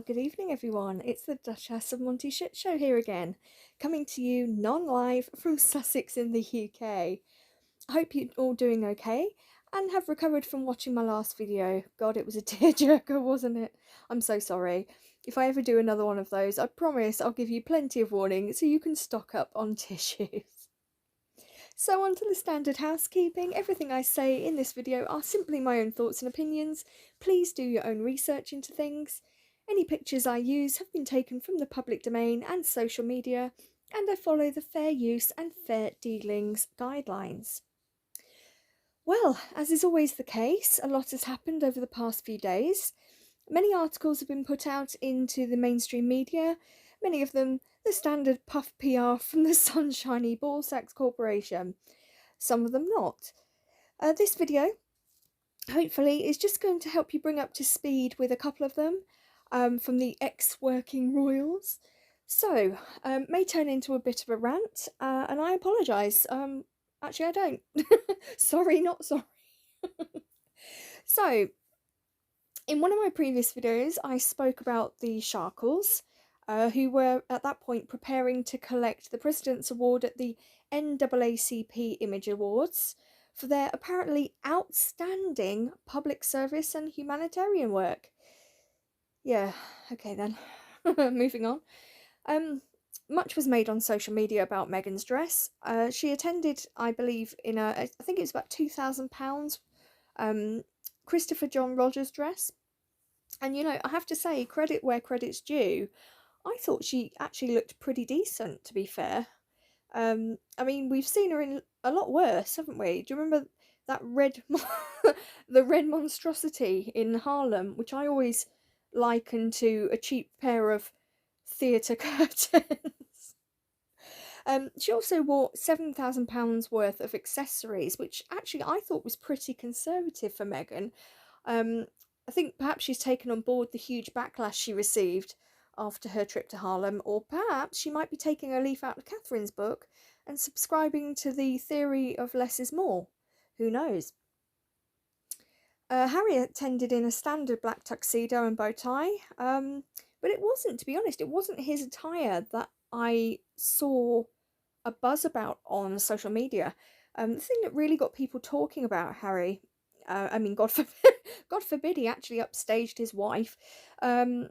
Good evening, everyone. It's the Duchess of Monty Shit Show here again, coming to you non-live from Sussex in the UK. I hope you're all doing okay and have recovered from watching my last video. God, it was a tearjerker, wasn't it? I'm so sorry. If I ever do another one of those, I promise I'll give you plenty of warning so you can stock up on tissues. So on to the standard housekeeping. Everything I say in this video are simply my own thoughts and opinions. Please do your own research into things. Any pictures I use have been taken from the public domain and social media, and I follow the fair use and fair dealings guidelines. Well, as is always the case, a lot has happened over the past few days. Many articles have been put out into the mainstream media, many of them the standard puff PR from the sunshiny Ballsacks Corporation, some of them not. This video, hopefully, is just going to help you bring up to speed with a couple of them from the ex-working royals. So, may turn into a bit of a rant, and I apologise. Actually, I don't. Sorry, not sorry. So, in one of my previous videos, I spoke about the Sharkles, who were at that point preparing to collect the President's Award at the NAACP Image Awards for their apparently outstanding public service and humanitarian work. Yeah, okay then. Moving on. Much was made on social media about Meghan's dress. She attended, I believe, I think it was about £2,000, Christopher John Rogers dress. And I have to say, credit where credit's due. I thought she actually looked pretty decent, to be fair. I mean, we've seen her in a lot worse, haven't we? Do you remember that the red monstrosity in Harlem, which I always liken to a cheap pair of theatre curtains? She also wore £7,000 worth of accessories, which actually I thought was pretty conservative for Meghan. I think perhaps she's taken on board the huge backlash she received after her trip to Harlem, or perhaps she might be taking a leaf out of Catherine's book and subscribing to the theory of less is more. Who knows? Harry attended in a standard black tuxedo and bow tie, but it wasn't, to be honest, it wasn't his attire that I saw a buzz about on social media. The thing that really got people talking about Harry, I mean, God forbid, God forbid he actually upstaged his wife. You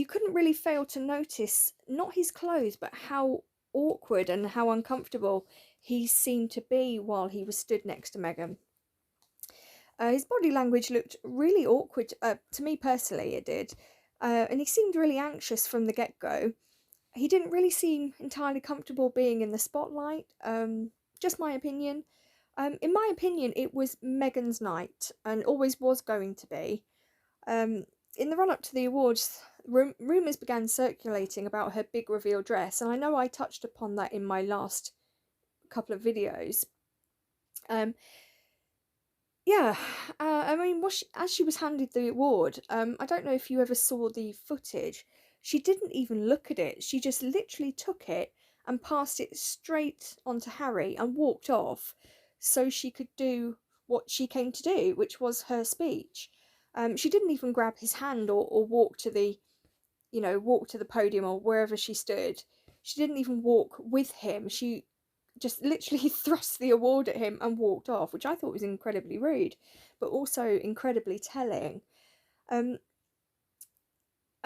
couldn't really fail to notice not his clothes, but how awkward and how uncomfortable he seemed to be while he was stood next to Meghan. His body language looked really awkward, to me personally it did, and he seemed really anxious from the get-go. He didn't really seem entirely comfortable being in the spotlight, just my opinion. In my opinion, it was Meghan's night, and always was going to be. In the run-up to the awards, rumours began circulating about her big reveal dress, and I know I touched upon that in my last couple of videos. I mean, as she was handed the award, I don't know if you ever saw the footage. She didn't even look at it. She just literally took it and passed it straight onto Harry and walked off so she could do what she came to do, which was her speech. She didn't even grab his hand or walk to the, walk to the podium or wherever she stood. She didn't even walk with him. She just literally thrust the award at him and walked off, which I thought was incredibly rude, but also incredibly telling. I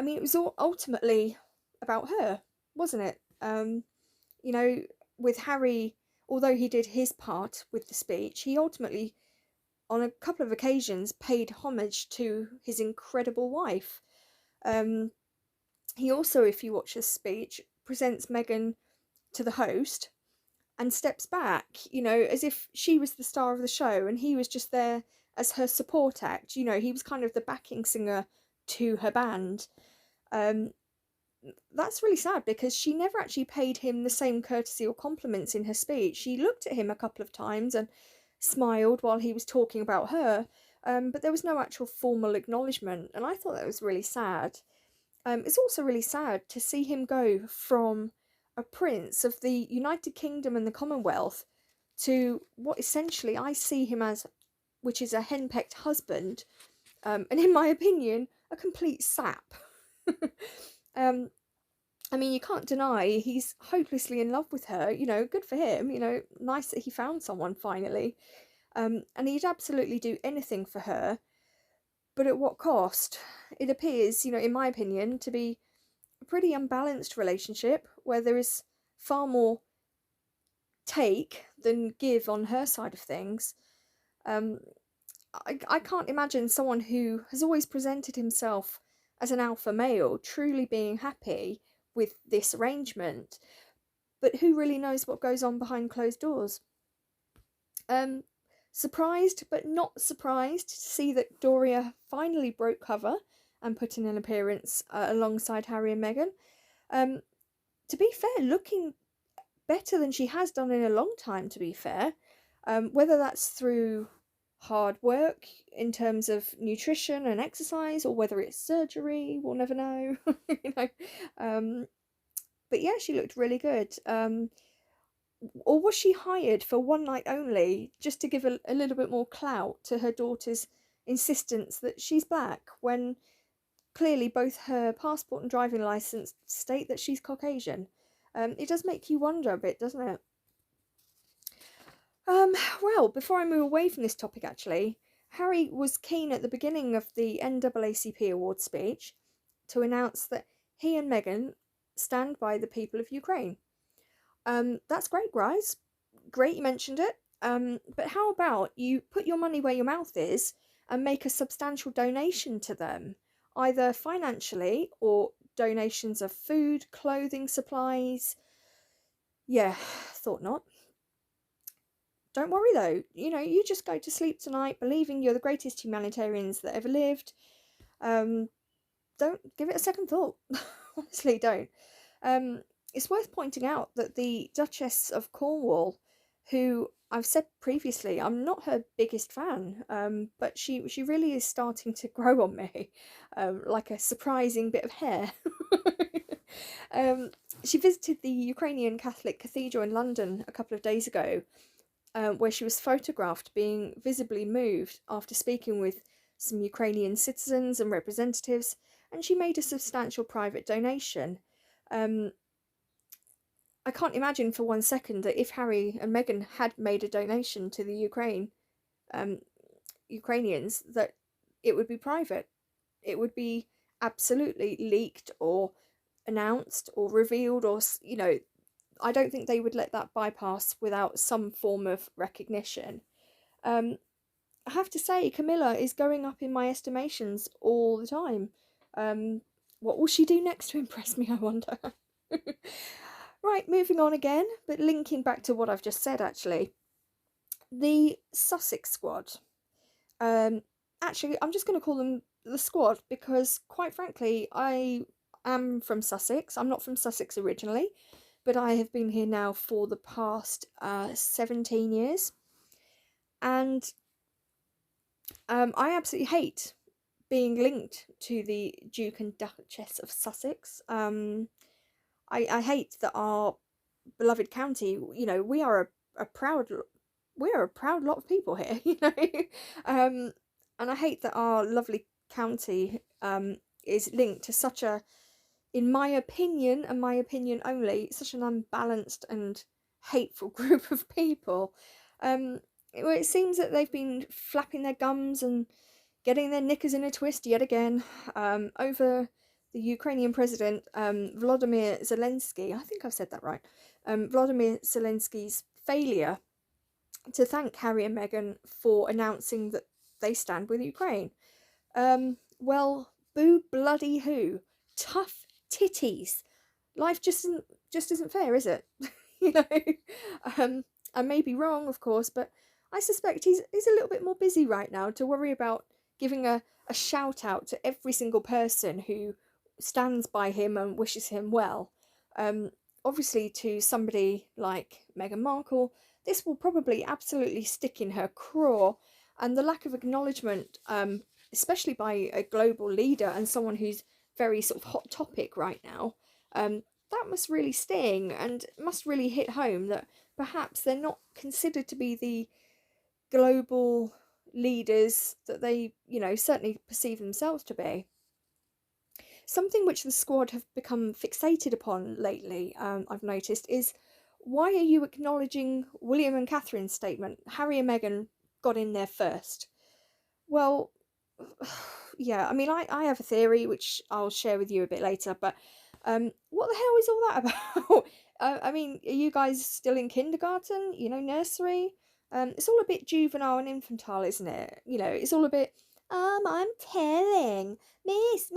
mean, it was all ultimately about her, wasn't it? With Harry, although he did his part with the speech, he ultimately, on a couple of occasions, paid homage to his incredible wife. He also, if you watch his speech, presents Meghan to the host and steps back, as if she was the star of the show and he was just there as her support act. He was kind of the backing singer to her band. That's really sad because she never actually paid him the same courtesy or compliments in her speech. She looked at him a couple of times and smiled while he was talking about her, but there was no actual formal acknowledgement, and I thought that was really sad. It's also really sad to see him go from a prince of the United Kingdom and the Commonwealth to what essentially I see him as, which is a henpecked husband, and in my opinion, a complete sap. um, I mean, you can't deny he's hopelessly in love with her. Good for him. Nice that he found someone finally. And he'd absolutely do anything for her. But at what cost? It appears, in my opinion, to be a pretty unbalanced relationship where there is far more take than give on her side of things. Um, I can't imagine someone who has always presented himself as an alpha male truly being happy with this arrangement, but who really knows what goes on behind closed doors? Um, Surprised but not surprised to see that Doria finally broke cover and put in an appearance alongside Harry and Meghan. Um, to be fair, looking better than she has done in a long time, to be fair. Whether that's through hard work in terms of nutrition and exercise, or whether it's surgery, we'll never know. you know. But yeah, she looked really good. Or was she hired for one night only, just to give a little bit more clout to her daughter's insistence that she's black, when clearly both her passport and driving license state that she's Caucasian? It does make you wonder a bit, doesn't it? Well, before I move away from this topic, actually, Harry was keen at the beginning of the NAACP award speech to announce that he and Meghan stand by the people of Ukraine. That's great, guys. Great you mentioned it. But how about you put your money where your mouth is and make a substantial donation to them, either financially or donations of food, clothing, supplies. Yeah, thought not. Don't worry though, you just go to sleep tonight believing you're the greatest humanitarians that ever lived. Don't give it a second thought. Honestly, don't. It's worth pointing out that the Duchess of Cornwall, who I've said previously, I'm not her biggest fan, but she really is starting to grow on me, like a surprising bit of hair. um, she visited the Ukrainian Catholic Cathedral in London a couple of days ago, where she was photographed being visibly moved after speaking with some Ukrainian citizens and representatives, and she made a substantial private donation. Um, I can't imagine for one second that if Harry and Meghan had made a donation to the um, Ukrainians, that it would be private. It would be absolutely leaked or announced or revealed, or I don't think they would let that bypass without some form of recognition. Um, I have to say, Camilla is going up in my estimations all the time. What will she do next to impress me, I wonder? Right, moving on again, but linking back to what I've just said, actually. The Sussex squad. Um, Actually, I'm just going to call them the squad because, quite frankly, I am from Sussex. I'm not from Sussex originally, but I have been here now for the past 17 years. And I absolutely hate being linked to the Duke and Duchess of Sussex. I hate that our beloved county, we are a proud lot of people here, and I hate that our lovely county is linked to such a, in my opinion and my opinion only, such an unbalanced and hateful group of people. It seems that they've been flapping their gums and getting their knickers in a twist yet again over the Ukrainian president, Vladimir Zelensky. I think I've said that right. Vladimir Zelensky's failure to thank Harry and Meghan for announcing that they stand with Ukraine. Well, boo bloody who. Tough titties. Life just isn't fair, is it? you know. I may be wrong, of course, but I suspect he's a little bit more busy right now to worry about giving a shout out to every single person who stands by him and wishes him well. Obviously, to somebody like Meghan Markle, this will probably absolutely stick in her craw, and the lack of acknowledgement, especially by a global leader and someone who's very sort of hot topic right now, that must really sting and must really hit home that perhaps they're not considered to be the global leaders that they, certainly perceive themselves to be. Something which the squad have become fixated upon lately, I've noticed, is why are you acknowledging William and Catherine's statement? Harry and Meghan got in there first. Well, yeah, I mean, I have a theory which I'll share with you a bit later, but what the hell is all that about? I mean, are you guys still in kindergarten? You know, nursery? It's all a bit juvenile and infantile, isn't it? You know, it's all a bit, I'm telling. Miss,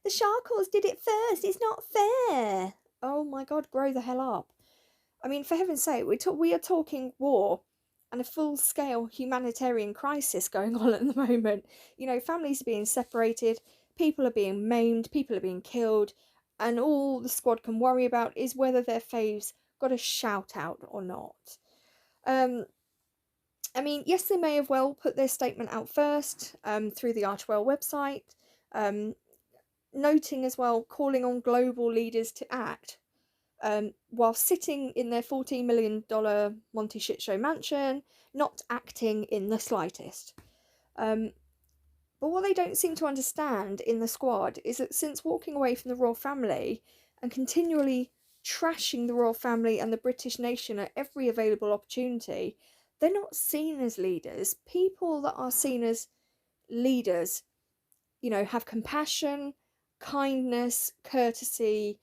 the Sharkles did it first. It's not fair. Oh my God, grow the hell up. I mean, for heaven's sake, we are talking war and a full-scale humanitarian crisis going on at the moment. You know, families are being separated, people are being maimed, people are being killed, and all the squad can worry about is whether their faves got a shout out or not. I mean, yes, they may have well put their statement out first through the Archwell website, noting as well, calling on global leaders to act. While sitting in their $14 million Monty Shitshow mansion, not acting in the slightest. But what they don't seem to understand in the squad is that since walking away from the royal family and continually trashing the royal family and the British nation at every available opportunity, they're not seen as leaders. People that are seen as leaders, you know, have compassion, kindness, courtesy.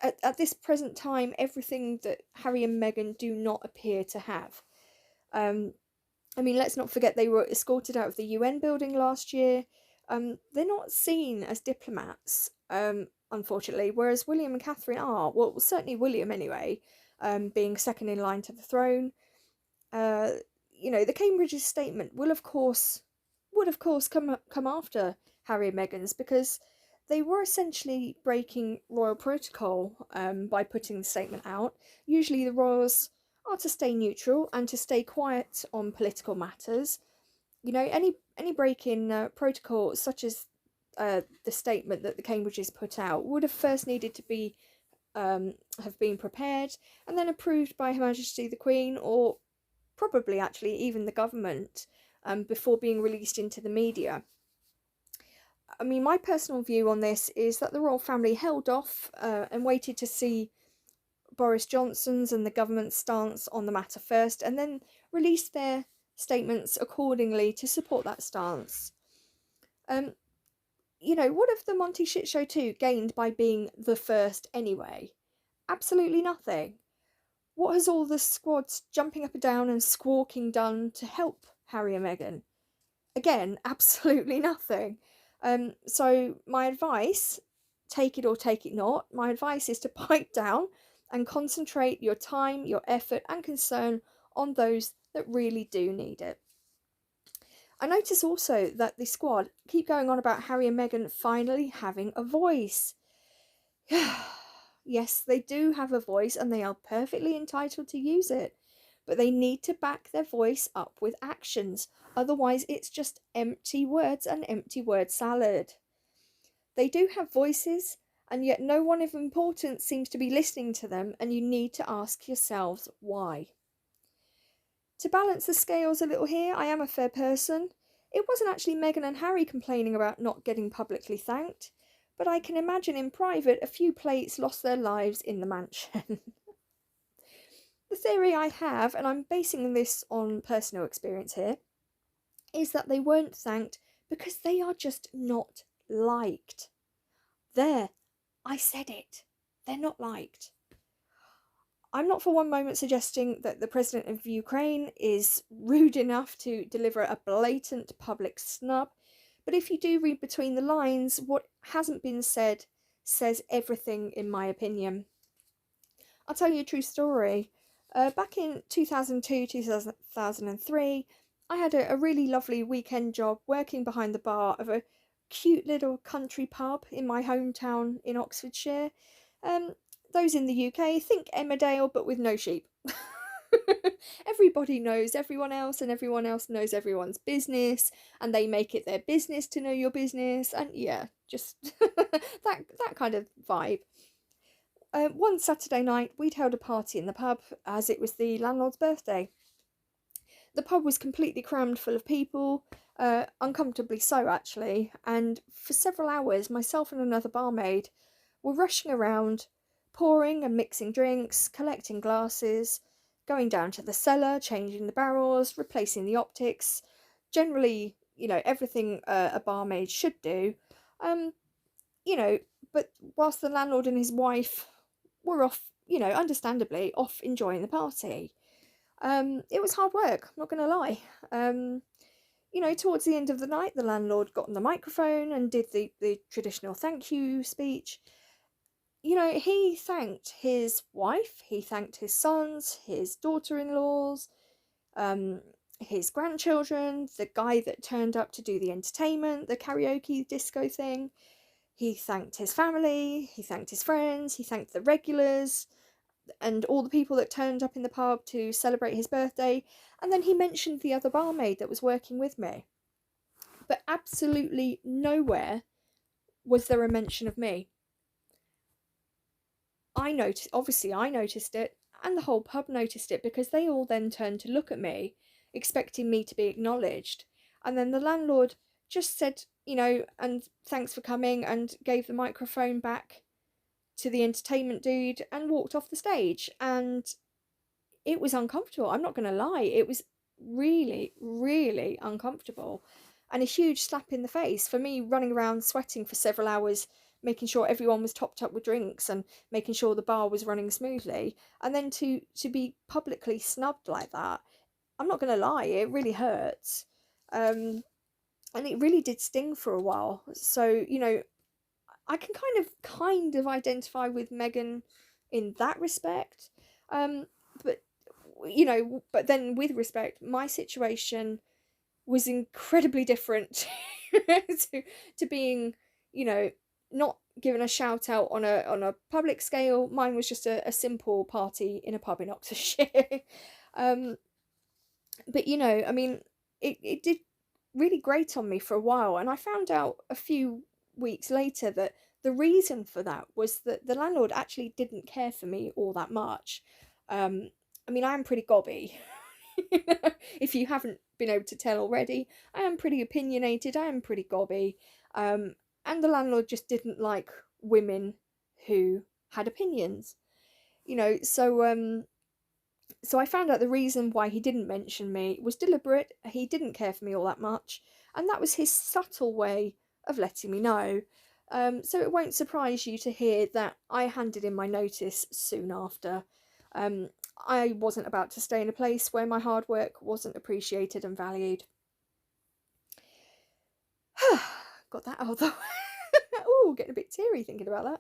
At this present time, everything that Harry and Meghan do not appear to have. I mean, let's not forget they were escorted out of the UN building last year. They're not seen as diplomats, unfortunately, whereas William and Catherine are. Well, certainly William anyway, being second in line to the throne. You know, the Cambridge's statement would of course come after Harry and Meghan's, because they were essentially breaking royal protocol by putting the statement out. Usually the royals are to stay neutral and to stay quiet on political matters. You know, any break in protocol, such as the statement that the Cambridges put out, would have first needed to be have been prepared and then approved by Her Majesty the Queen, or probably actually even the government, before being released into the media. I mean, my personal view on this is that the royal family held off and waited to see Boris Johnson's and the government's stance on the matter first, and then released their statements accordingly to support that stance. You know, what have the Monty Shit Show 2 gained by being the first anyway? Absolutely nothing. What has all the squads jumping up and down and squawking done to help Harry and Meghan? Again, absolutely nothing. So my advice, take it or take it not, my advice is to pipe down and concentrate your time, your effort and concern on those that really do need it. I notice also that the squad keep going on about Harry and Meghan finally having a voice. Yes, they do have a voice and they are perfectly entitled to use it, but they need to back their voice up with actions. Otherwise, it's just empty words and empty word salad. They do have voices, and yet no one of importance seems to be listening to them, and you need to ask yourselves why. To balance the scales a little here, I am a fair person. It wasn't actually Meghan and Harry complaining about not getting publicly thanked, but I can imagine in private a few plates lost their lives in the mansion. The theory I have, and I'm basing this on personal experience here, is that they weren't thanked because they are just not liked. There, I said it. They're not liked. I'm not for one moment suggesting that the president of Ukraine is rude enough to deliver a blatant public snub, but if you do read between the lines, what hasn't been said says everything, in my opinion. I'll tell you a true story. Back in 2002, 2003, I had a really lovely weekend job working behind the bar of a cute little country pub in my hometown in Oxfordshire. Those in the UK, think Emmerdale but with no sheep. Everybody knows everyone else and everyone else knows everyone's business, and they make it their business to know your business, and yeah, just that kind of vibe. One Saturday night, we'd held a party in the pub as it was the landlord's birthday. The pub was completely crammed full of people, uncomfortably so actually, and for several hours, myself and another barmaid were rushing around, pouring and mixing drinks, collecting glasses, going down to the cellar, changing the barrels, replacing the optics, generally, everything a barmaid should do. Um, you know, but whilst the landlord and his wife were off, understandably off enjoying the party. It was hard work, not going to lie. Um, Towards the end of the night, the landlord got on the microphone and did the traditional thank you speech. He thanked his wife, he thanked his sons, his daughter in laws, um, his grandchildren, the guy that turned up to do the entertainment, the karaoke disco thing. He thanked his family, he thanked his friends, he thanked the regulars, and all the people that turned up in the pub to celebrate his birthday. And then he mentioned the other barmaid that was working with me. But absolutely nowhere was there a mention of me. I noticed it, and the whole pub noticed it, because they all then turned to look at me, expecting me to be acknowledged. And then the landlord just said, and thanks for coming, and gave the microphone back to the entertainment dude and walked off the stage. And it was uncomfortable. I'm not going to lie. It was really, really uncomfortable, and a huge slap in the face for me, running around sweating for several hours, making sure everyone was topped up with drinks and making sure the bar was running smoothly, and then to be publicly snubbed like that. I'm not going to lie. It really hurts. And it really did sting for a while. So, I can kind of identify with Megan in that respect. But but then with respect, my situation was incredibly different to being, not given a shout out on a public scale. Mine was just a simple party in a pub in Oxfordshire. um, but I mean, it did really great on me for a while, and I found out a few weeks later that the reason for that was that the landlord actually didn't care for me all that much. I mean, I am pretty gobby. If you haven't been able to tell already, I am pretty opinionated, I am pretty gobby. And the landlord just didn't like women who had opinions. So I found out the reason why he didn't mention me was deliberate. He didn't care for me all that much, and that was his subtle way of letting me know. So it won't surprise you to hear that I handed in my notice soon after. Um, I wasn't about to stay in a place where my hard work wasn't appreciated and valued. Got that out though. Oh, getting a bit teary thinking about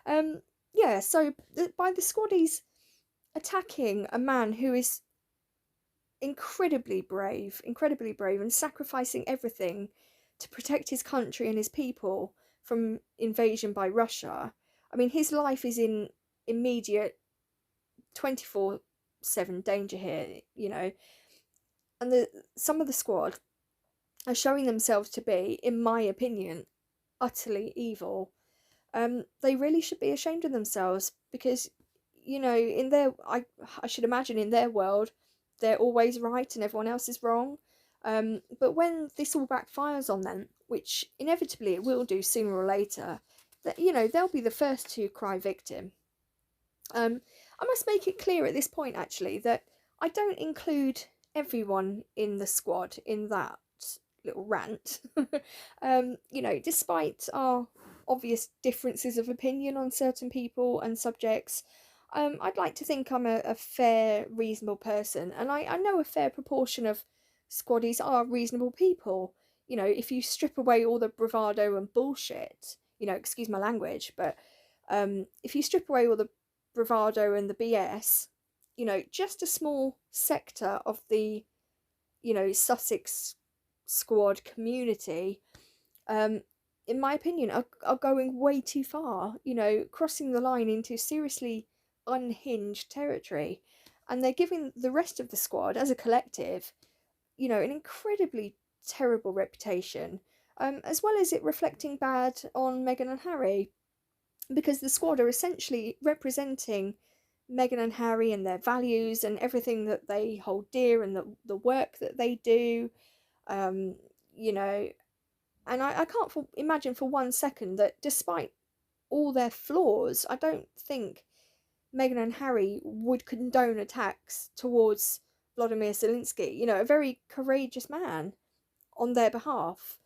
that. Yeah, so by the squaddies attacking a man who is incredibly brave, and sacrificing everything to protect his country and his people from invasion by Russia. I mean, his life is in immediate 24/7 danger here, and some of the squad are showing themselves to be, in my opinion, utterly evil. They really should be ashamed of themselves, because in I should imagine in their world they're always right and everyone else is wrong. But when this all backfires on them, which inevitably it will do sooner or later, that they'll be the first to cry victim. I must make it clear at this point, actually, that I don't include everyone in the squad in that little rant. Despite our obvious differences of opinion on certain people and subjects, I'd like to think I'm a fair, reasonable person, and I know a fair proportion of squaddies are reasonable people. If you strip away all the bravado and bullshit, excuse my language, but if you strip away all the bravado and the BS, just a small sector of the, Sussex squad community, in my opinion, are going way too far, crossing the line into seriously unhinged territory. And they're giving the rest of the squad, as a collective, an incredibly terrible reputation, as well as it reflecting bad on Meghan and Harry, because the squad are essentially representing Meghan and Harry and their values and everything that they hold dear, and the work that they do. Um, you know, and I can't imagine for 1 second that despite all their flaws, I don't think Meghan and Harry would condone attacks towards Vladimir Zelensky, a very courageous man on their behalf.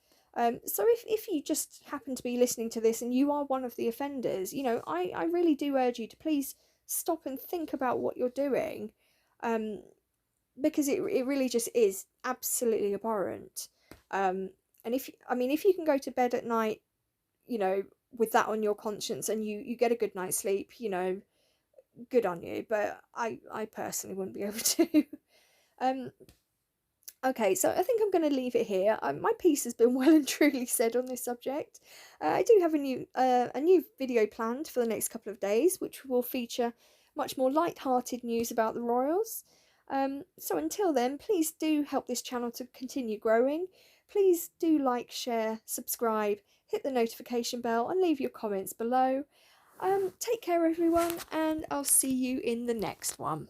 So if you just happen to be listening to this and you are one of the offenders, I really do urge you to please stop and think about what you're doing, um, because it really just is absolutely abhorrent. And if you can go to bed at night, you know, with that on your conscience, and you get a good night's sleep, good on you. But I personally wouldn't be able to. um, Okay, so I think I'm going to leave it here. My piece has been well and truly said on this subject. I do have a new video planned for the next couple of days, which will feature much more light-hearted news about the royals. So until then, please do help this channel to continue growing. Please do like, share, subscribe, hit the notification bell, and leave your comments below. Take care, everyone, and I'll see you in the next one.